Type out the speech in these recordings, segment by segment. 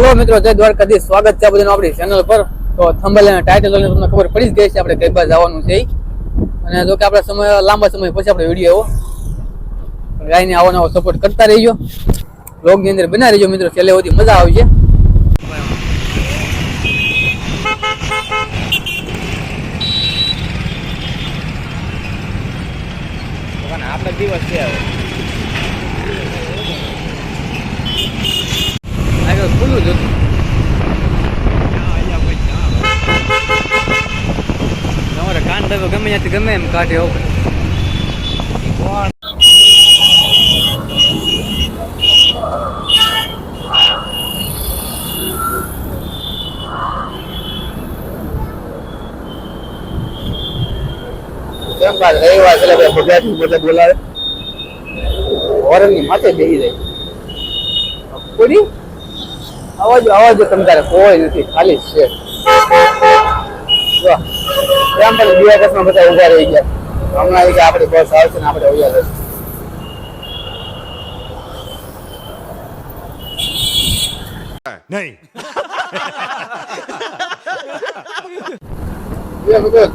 Hello મિત્રો, જય દ્વારકાધીશ. સ્વાગત છે બધાનું આપણી ચેનલ પર. તો થંબનેલ અને ટાઇટલ જોઈને તમને ખબર પડી જ ગઈ છે આપણે કઈ બાજુ જવાનું છે. અને જો કે આપણે લાંબા સમય પછી આપણે વિડીયો આવ્યો, ગાયને આવો નવો સપોર્ટ કરતા રહીજો, વ્લોગની અંદર બના રહીજો મિત્રો, છેલ્લે સુધી મજા આવશે. આપણે દિવસ છે હવે ખુલ્લું જ હતું. તમારે કાન થયો ગમે ત્યાંથી ગમે એમ કાઢે એવું. કેમ બાદ રવિવાર એટલે ગુજરાતી બધા બોલાવે, ઓરંગની માથે બેસી જાય. પૂરી આવાજ તમતારે કોઈ નથી, ખાલી છે. ત્યાં પણ 2 વર્ષમાં બધા ઉભા રહી ગયા. હમણાં કે આપણી બસ આવશે ને આપણે ઉભા રહીશું. નહીં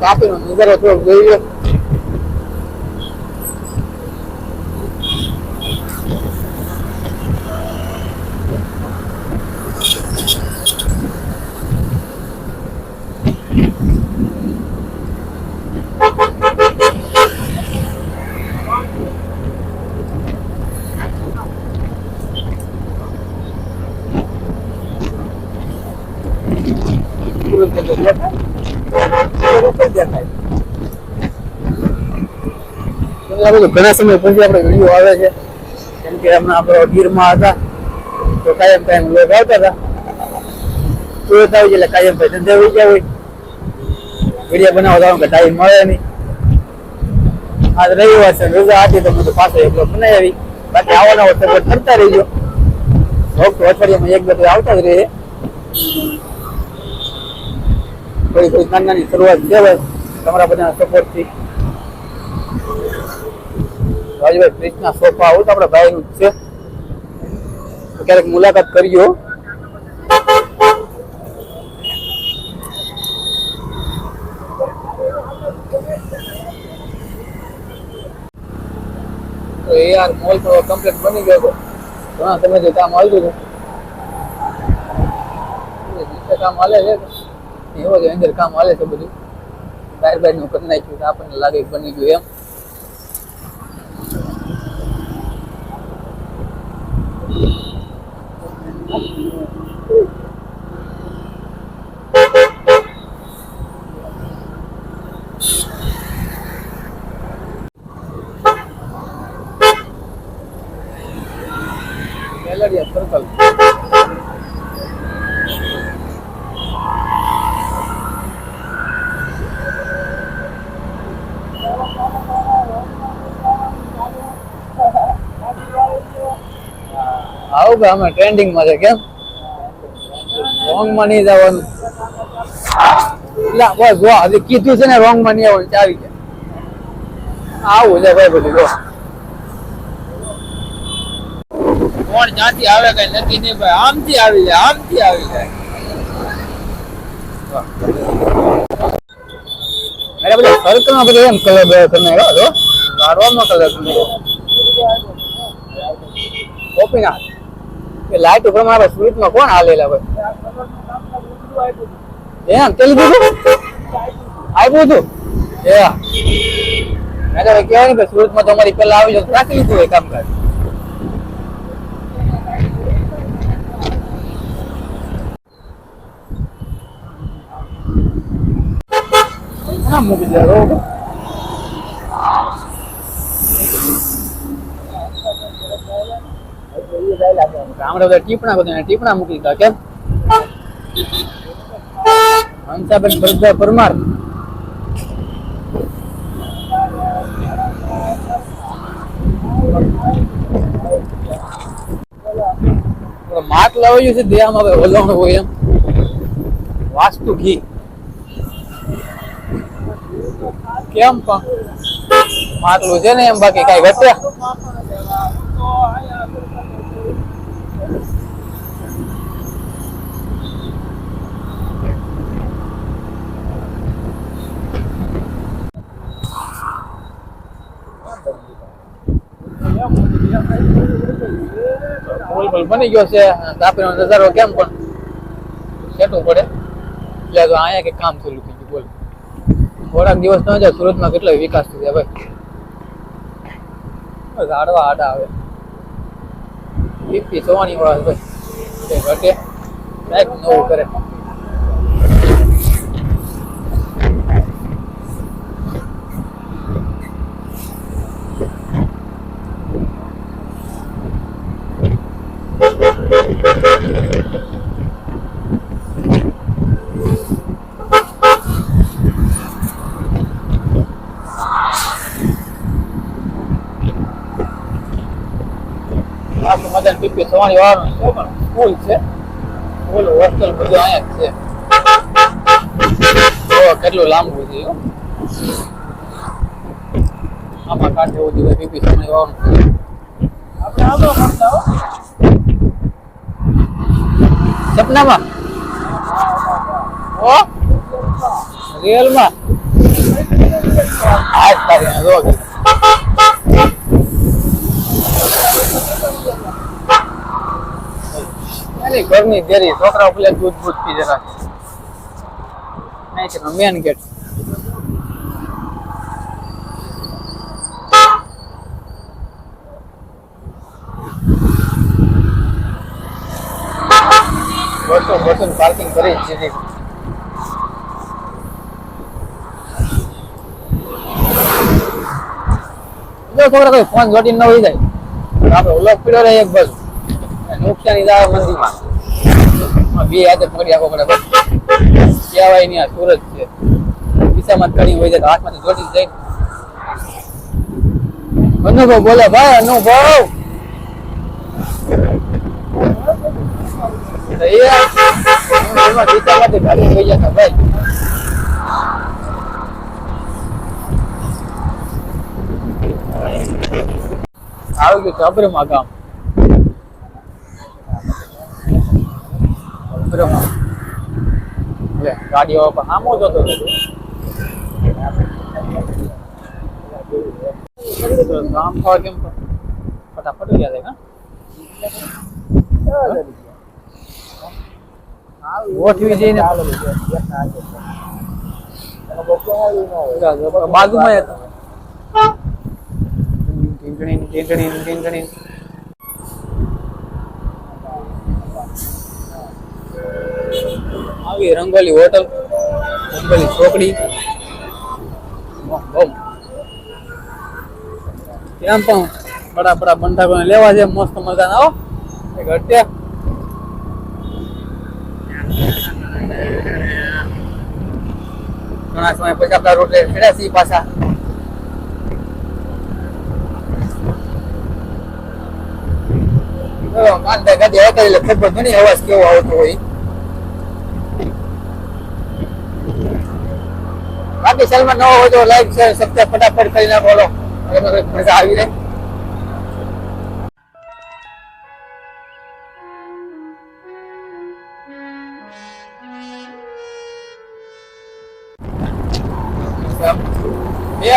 કાપીનો નજારો થોડોક જોઈએ. ઘણા સમય પછી આપણે વિડીયો આવે છે, કેમ કે હમણાં આપણે ગીરમાં હતા તો કાયમ લોક આવતા હતા. સુરત આવી એટલે કાયમ ધંધે વહી ગયા હોય, વિડીયો બનાવવા જવાનું કે ટાઈમ મળે નહીં. આજ રવિવાર છે, રજા હતી તો બધું પાછો એકલો બનાવી આવી. બાકી આવવાનો સપોર્ટ કરતા રહીજો. અઠવાડિયામાં 1-2 આવતા જ રહે. થોડી નાની શરૂઆત છે તમારા બધા સપોર્ટથી. રાજભાઈ ક્રિષ્ના સોફા આવું તો આપણા ભાઈનું જ છે, તો ક્યારેક મુલાકાત કરજો. તો એ યાર મોલ તો કમ્પ્લીટ બની ગયો હતો. ઘણા સમયથી કામ આવતું હતું, કામ હાલે છે એવો જ અંદર કામ હાલે છે બધું. બહાર નું કરી નાખ્યું, આપણને લાગે બની ગયું એમ. સર્કલ આવું કે અમે ટ્રેન્ડિંગ માં છે. કેમ રોંગ માં નહીં જવાનું? બસ જો હજી કીધું છે ને રોંગ માં નહીં આવવાનું, ચાવી ગયા આવું છે ભાઈ બધું. જો કોણ જ્યાંથી આવે કઈ નક્કી નહીં ભાઈ, આમથી આવી જાય, આમથી આવી જાય. અરે બધા સર્કલ માં બધું એમ કલર તમે ગાડવામાં કલર તમે કોપી ના લાઈટ ઉપર માં સુરત માં કોણ હાલેલા ભાઈ? એમ તેલ દીધું આપ્યું હતું. મેં તો કહેવાય ને કે સુરત માં તમારી પેલા આવી જાય રાખી લીધું હોય કામકાજ. મૂકી દે ટીપણા મૂકી દીધા. કેમ હંસાબેન પરમાર માટ લાવ્યું છે દેવામાં હવે ઓલવણ હોય એમ. વાસ્તુ ઘી કેમ પણ માટલું છે ને એમ, બાકી કઈ ઘટે બોલ બની ગયો છે તાપીનો નજારો કેમ પણ સેટું પડે એટલે તો અહીંયા કે કામ ચાલુ થઈ ગયું બોલ થોડાક દિવસ ન જાય સુરતમાં કેટલો વિકાસ થઈ જાય ભાઈ ઝાડવા આડા આવે પીપી સવાની વાળા ભાઈ ઘટે કાંઈક નવું કરે મદન પીપી સવાની વાળાનું છે પણ સ્કૂલ છે ઓલો હોસ્ટેલ બધું અહીંયા જ છે કેટલું લાંબુ છે આમાં કાંઠે એવું હોય પીપી સવાની વાળાનું આપણે આગળ કરતા હો સપનામાં ઓ રિયલમાં આજ તારી જો ઘરની દેરી છોકરાઓ પેલા દૂધ બૂધ પી જરા નહીં છે મેન ગેટ બસો પાર્કિંગ કરી જ છે છોકરા કોઈ ફોન જોડી ન હોય જાય આપડે ઉલ્લોક પીડો રહે એક બસ નુકસાની જાય મંદીમાં બે હાથે પકડી આપવો પડે બસ કહેવાય નહીં આ સુરત છે ખિસ્સામાં કડી હોય જાય તો હાથમાંથી જોડી જાય અનુભવ બોલે ભાઈ અનુભવ ખિસ્સામાંથી ગાડી હોય જતા ભાઈ આવી ગયું છે અબ્રમા ગામ ગાડીઓ આમો જતો ગામ ખાવા કેમ ફટાફટ ગયા થાય ગોઠવી જઈને બાજુમાં આવી રંગોલી હોટલ રંગોલી ચોકડી ત્યાં પણ બડા બડા બંધારણ લેવા છે મસ્ત મજાના આવો ઘટે ઘણા સમય પછી આપણા રોટલે ફેર્યા છીએ પાછા કાંદા ગાડી આવતા એટલે ખબર ઘણી અવાજ કેવો આવતો હોય બાકી ચેનલમાં નવો હોય તો લાઈક શેર સબસ્ક્રાઇબ ફટાફટ કરી નાખો એમાં મજા આવી રહે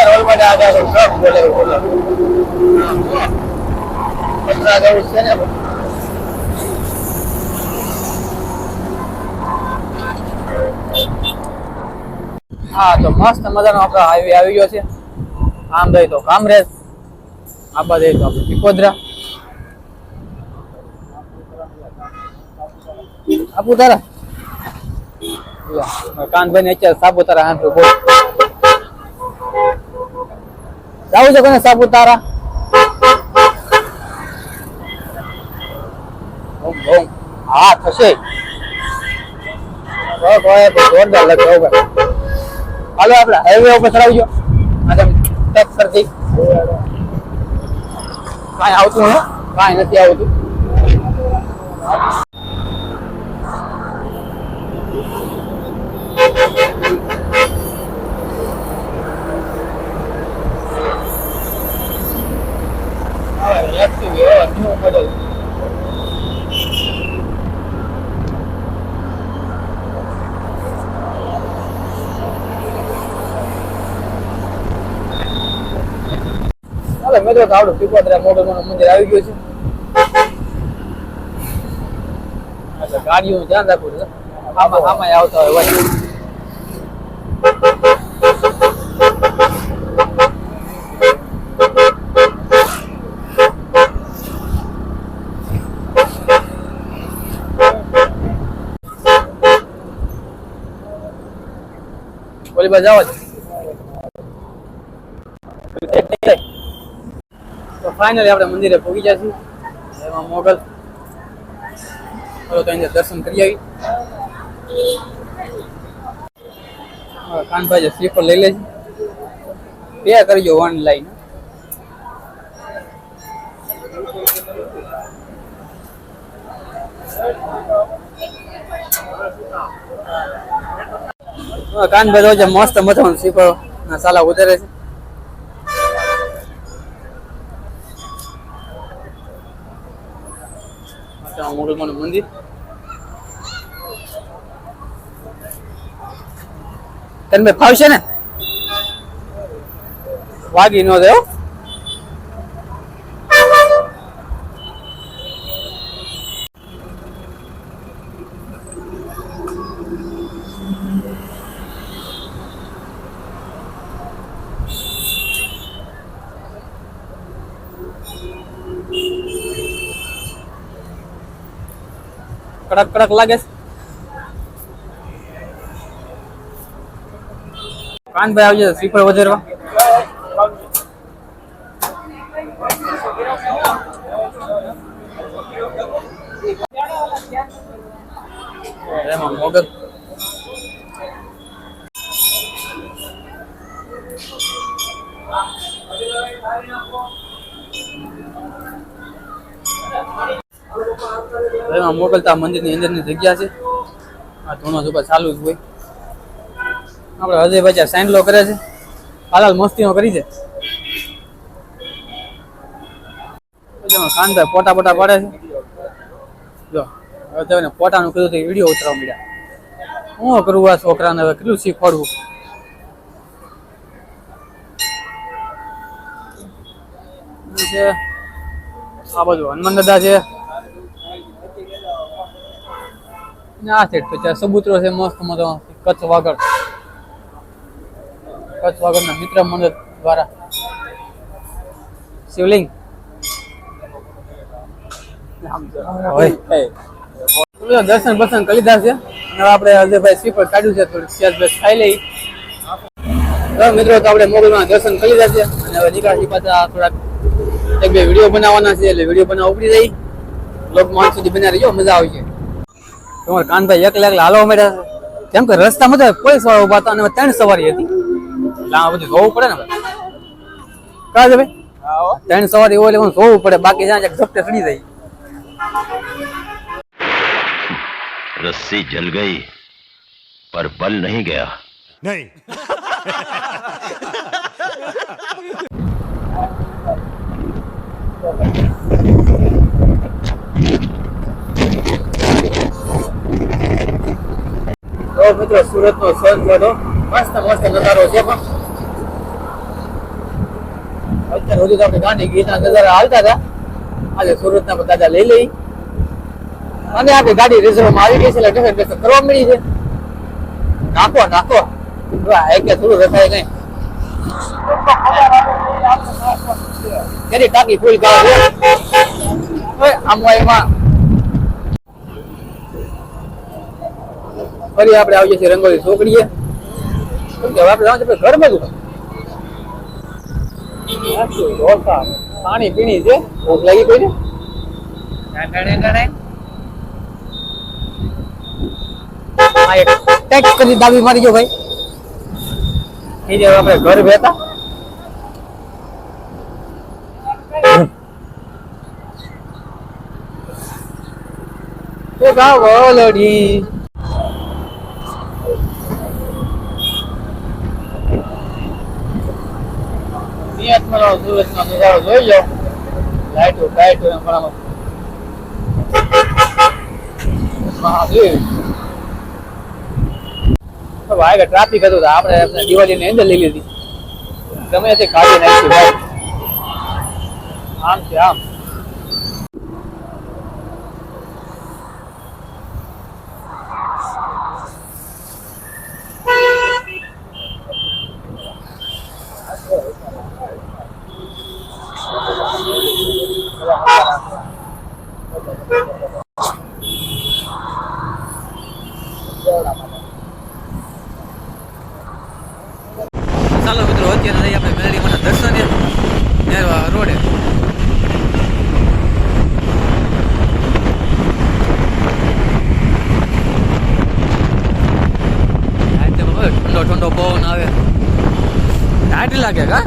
રોલ માટે આગળ બોલે 15 છે ને હા તો મસ્ત મજાનો આપણો હાઈવે આવી ગયો છે આમ જાય તો કામરેજ આ બાજુ જાય તો આપણે પીપોદરા સાપુતારા કાનભાઈ ને અત્યારે સાપુતારા આમ બોલ જાવું છે કોને સાપુતારા હા થશે જોરદાર લગાવ હાલો આપડે હાઈવે ઉપર ચડાવજો ટેક કરતી કાંઈ આવતું હે કાંઈ નથી આવતું ન્યુ મોડેલ મિત્રો તો આવડું પીપોતરા મોગલમાનું મંદિર આવી ગયું છે. એટલે ગાડીઓનું ધ્યાન રાખવું છે. આમાં આવતા હોય ભાઈ. ઓલી બાજુ આવો તો ફાઇનલી આપણે મંદિરે પહોંચી ગયા છીએ. એમાં મોગલ તો એને દર્શન કરી આવી. કાનભાઈ સ્લીપર લઈ લેજે, પે કરજો ઓનલાઈન. કાનભાઈ તો મસ્ત મજાનું સ્લીપર ના સાલા ઉતરે છે. મોગલમાનું મંદિર તને ફાવશે ને? વાગી નો દેવ. કડક કડક લાગે છે. કાનભાઈ આવજો સ્લીપર વધારવા. એમાં મોગલ એમાં મોકલતા મંદિરની અંદરની જગ્યા છે. આ ધોનો ઉપર ચાલુ જ હોય. આપણે અજયભાઈ સાઈનલો કરે છે. હાલ મસ્તીઓ કરી છે. કાનભાઈ પોટા પોટા પાડે છે. જો હવે તમે પોટાનું કીધું તો વિડીયો ઉતરવા મળ્યા. શું કરવું આ છોકરાને હવે કેટલું શીખવાડવું. આ બધું હનુમાન દાદા છે. આ સાઈડ તો સબૂતરો છે મસ્ત મસ્ત. કચ્છ વાગડ ના મિત્ર મંડળ દ્વારા શિવલિંગ. દર્શન બર્શન કરી લીધા છે. હવે આપણે અજયભાઈ સ્લીપર કાઢ્યું છે. થોડીક સેજ બેસ ખાઈ લઈ. મિત્રો તો આપણે મોગલમાં દર્શન કરી લીધા છે. અને હવે નીકળી પાછા થોડાક એક બે વિડીયો બનાવવાના છે. એટલે વિડીયો બનાવવા ઉપડી જઈ. લોક માન સુધી બનાવી રહીજો, મજા આવશે. તમારે કાનભાઈ એકલા હાલવા માંડ્યા છે. કેમ કે રસ્તામાં તો પોલીસ વાળા ઉભા હતા અને 3 સવારી હતી. એટલે આ બધું જોવું પડે ને કા છે ભાઈ. 3 સવારી હોય એટલે જોવું પડે. બાકી જ્યાં ઝપટે ચડી જાય. रस्सी जल गई पर बल नहीं गया. नहीं. તો મિત્રો સુરત નો સનસેટ મસ્ત મસ્ત નજારો છે. પણ અત્યાર સુધી તો આપણે ગાંધી ગીરના નજારા હાલતા હતા. આજે સુરત ના દાદા લઈ લઈ અને આપણી ગાડી રિઝર્વમાં આવી ગઈ છે. એટલે ડેફિનેટ કરવા મળી છે. નાખો એક થોડું રખાય કઈ. કેરી ટાંકી ફૂલ ગાવ આમાં ફરી આપણે આવીએ છીએ રંગોળી છોકરીએ. આપણે ઘર બધું પાણી પીણી છે. ભૂખ લાગી કોઈને ટેક્સ કરી દાબી મારી ગયો ભાઈ. એ જે આપણે ઘર બેઠા ગાવલડી સુરત નો નજારો જોઈ લો. લાઈટો ટ્રાફિક હતું. આપણે દિવાળી ની અંદર લઈ લીધી. ગમે તે કાઢી નાખી ભાઈ. આમ છે આમ. ચાલો મિત્રો અત્યારે જઈએ આપણે મેલડીમાના દર્શને રોડે. ઠંડો ઠંડો પવન આવે, ટાઈટ લાગે કા.